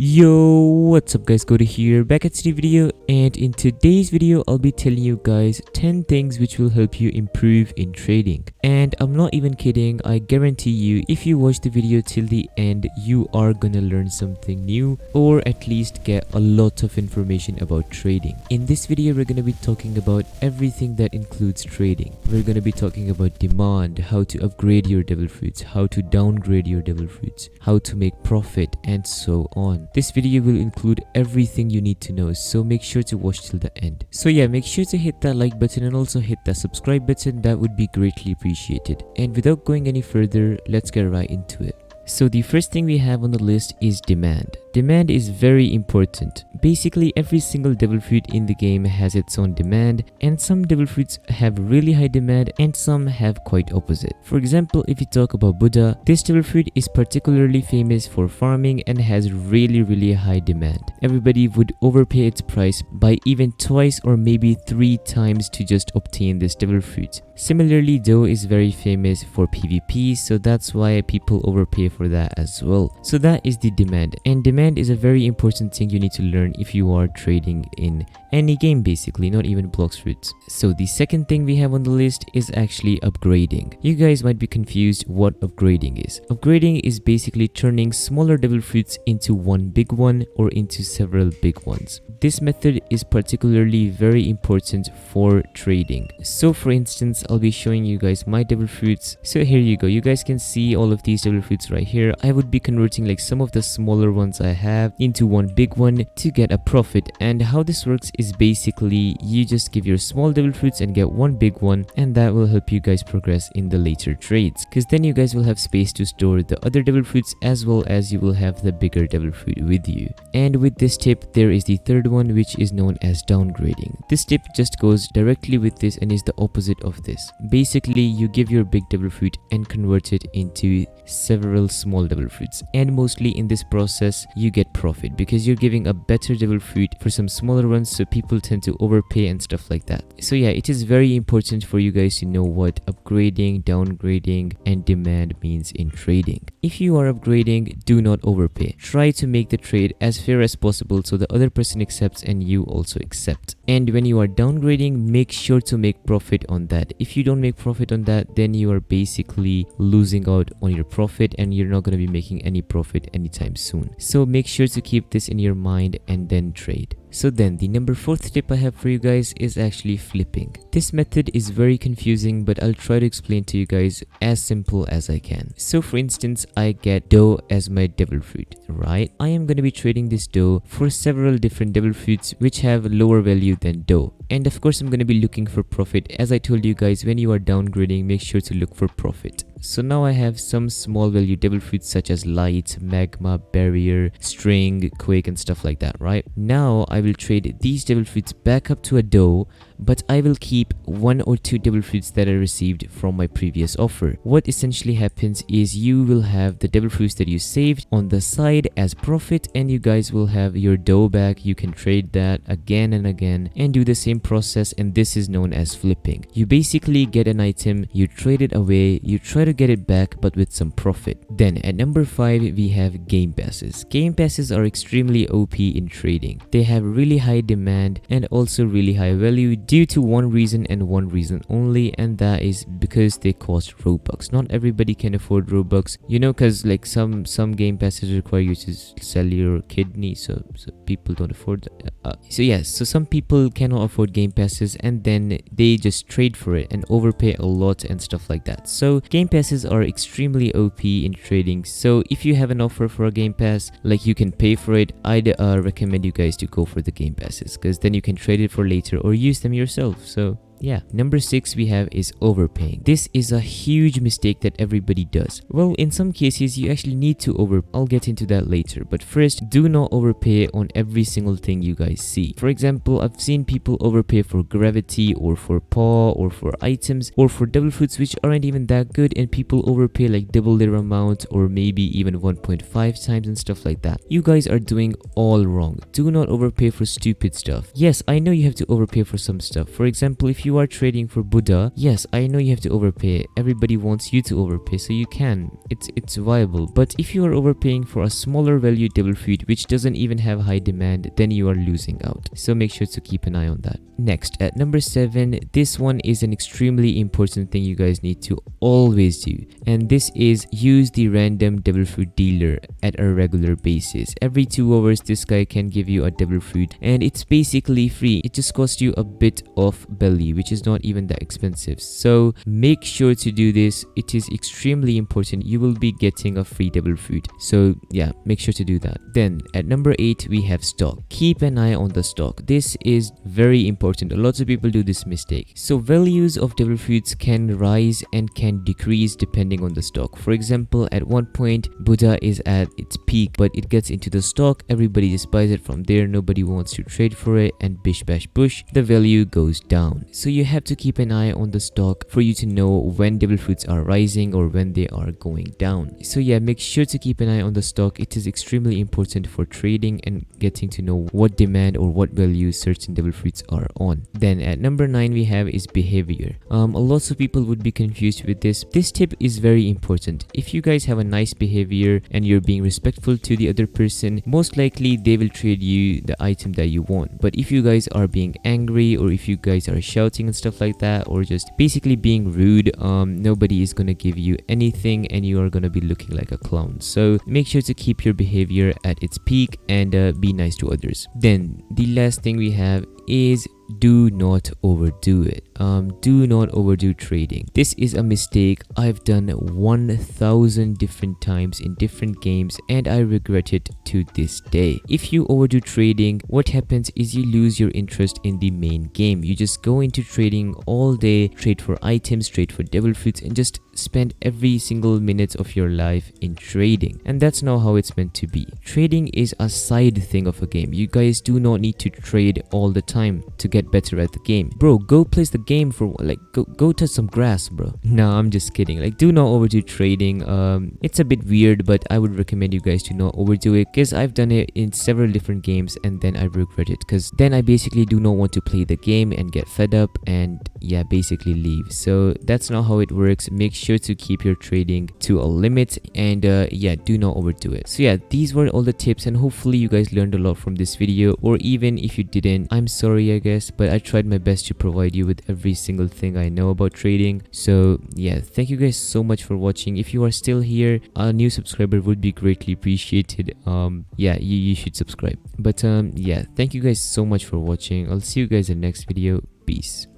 Yo, what's up guys, Cody here, back at the video, and in today's video I'll be telling you guys 10 things which will help you improve in trading. And I'm not even kidding, I guarantee you if you watch the video till the end you are gonna learn something new, or at least get a lot of information about trading. In this video we're gonna be talking about everything that includes trading. We're gonna be talking about demand, how to upgrade your devil fruits, how to downgrade your devil fruits, how to make profit, and so on. This video will include everything you need to know, so make sure to watch till the end. So yeah, make sure to hit that like button and also hit that subscribe button, that would be greatly appreciated. And without going any further, let's get right into it. So the first thing we have on the list is demand. Demand is very important. Basically every single devil fruit in the game has its own demand, and some devil fruits have really high demand and some have quite opposite. For example, if you talk about Buddha, this devil fruit is particularly famous for farming and has really high demand. Everybody would overpay its price by even twice or maybe 3 times to just obtain this devil fruit. Similarly, Dough is very famous for PvP, so that's why people overpay for that as well. So that is the demand, and demand is a very important thing you need to learn if you are trading in any game, basically, not even Blox fruits. So the second thing we have on the list is actually upgrading. You guys might be confused what upgrading is. Upgrading is basically turning smaller devil fruits into one big one or into several big ones. This method is particularly very important for trading. So for instance, I'll be showing you guys my devil fruits. So here you go, you guys can see all of these devil fruits right here. I would be converting like some of the smaller ones I have into one big one to get a profit. And how this works is basically you just give your small devil fruits and get one big one, and that will help you guys progress in the later trades, because then you guys will have space to store the other devil fruits as well as you will have the bigger devil fruit with you. And with this tip, there is the third one, which is known as downgrading. This tip just goes directly with this and is the opposite of this. Basically you give your big devil fruit and convert it into several small devil fruits, and mostly in this process you get profit because you're giving a better devil fruit for some smaller ones, so people tend to overpay and stuff like that. So yeah, it is very important for you guys to know what upgrading, downgrading, and demand means in trading. If you are upgrading, do not overpay. Try to make the trade as fair as possible so the other person accepts and you also accept. And when you are downgrading, make sure to make profit on that. If you don't make profit on that, then you are basically losing out on your profit and you're not going to be making any profit anytime soon. So make sure to keep this in your mind and then trade. So then the number 4th tip I have for you guys is actually flipping. This method is very confusing, but I'll try to explain to you guys as simple as I can. So for instance, I get Dough as my devil fruit, right? I am going to be trading this Dough for several different devil fruits which have lower value than Dough. And of course I'm going to be looking for profit. As I told you guys, when you are downgrading, make sure to look for profit. So now I have some small value devil fruits such as Light, Magma, Barrier, String, Quake, and stuff like that, right? Now I will trade these devil fruits back up to a Dough, but I will keep 1 or 2 devil fruits that I received from my previous offer. What essentially happens is you will have the devil fruits that you saved on the side as profit, and you guys will have your Dough back. You can trade that again and again and do the same process, and this is known as flipping. You basically get an item, you trade it away, you try to get it back but with some profit. Then at number 5 we have game passes. Game passes are extremely OP in trading. They have really high demand and also really high value due to one reason and one reason only, and that is because they cost Robux. Not everybody can afford Robux, you know, because like some game passes require you to sell your kidney, so people don't afford so yes, so some people cannot afford game passes and then they just trade for it and overpay a lot and stuff like that. So game passes are extremely OP in trading. So if you have an offer for a game pass, like you can pay for it, I'd recommend you guys to go for the game passes, because then you can trade it for later or use them yourself. So yeah. Number 6 we have is overpaying. This is a huge mistake that everybody does. Well, in some cases you actually need to I'll get into that later, but first, do not overpay on every single thing you guys see. For example, I've seen people overpay for gravity or for paw or for items or for devil fruits which aren't even that good, and people overpay like double their amount or maybe even 1.5 times and stuff like that. You guys are doing all wrong. Do not overpay for stupid stuff. Yes, I know you have to overpay for some stuff. For example, if you you are trading for Buddha, yes, I know you have to overpay. Everybody wants you to overpay, so you can. It's viable. But if you are overpaying for a smaller value devil fruit which doesn't even have high demand, then you are losing out. So make sure to keep an eye on that. Next, at number 7, this one is an extremely important thing you guys need to always do, and this is use the random devil fruit dealer at a regular basis. Every 2 hours this guy can give you a devil fruit, and it's basically free. It just costs you a bit of belly, which is not even that expensive. So make sure to do this. It is extremely important. You will be getting a free devil fruit, so yeah, make sure to do that. Then at number 8 we have stock. Keep an eye on the stock. This is very important. A lot of people do this mistake. So values of devil fruits can rise and can decrease depending on the stock. For example, at one point Buddha is at its peak, but it gets into the stock, everybody just buys it from there, nobody wants to trade for it, and bish bash bush, the value goes down. So you have to keep an eye on the stock for you to know when devil fruits are rising or when they are going down. So yeah, make sure to keep an eye on the stock. It is extremely important for trading and getting to know what demand or what value certain devil fruits are on. Then at number 9 we have is behavior. A lot of people would be confused with this. This tip is very important. If you guys have a nice behavior and you're being respectful to the other person, most likely they will trade you the item that you want. But if you guys are being angry, or if you guys are shouting and stuff like that, or just basically being rude, nobody is gonna give you anything and you are gonna be looking like a clown. So make sure to keep your behavior at its peak and be nice to others. Then the last thing we have is do not overdo it. Do not overdo trading. This is a mistake I've done 1000 different times in different games, and I regret it to this day. If you overdo trading, what happens is you lose your interest in the main game. You just go into trading all day, trade for items, trade for devil fruits, and just spend every single minute of your life in trading. And that's not how it's meant to be. Trading is a side thing of a game. You guys do not need to trade all the time to get better at the game. Bro, go place the game for like go touch some grass, bro. No, I'm just kidding. Like, do not overdo trading. It's a bit weird, but I would recommend you guys to not overdo it, because I've done it in several different games and then I regret it, because then I basically do not want to play the game and get fed up and yeah, basically leave. So that's not how it works. Make sure to keep your trading to a limit and yeah, do not overdo it. So yeah, these were all the tips, and hopefully you guys learned a lot from this video, or even if you didn't, I'm sorry I guess, but I tried my best to provide you with every single thing I know about trading. So yeah, thank you guys so much for watching. If you are still here, a new subscriber would be greatly appreciated. Yeah, you should subscribe. But yeah, thank you guys so much for watching. I'll see you guys in the next video. Peace.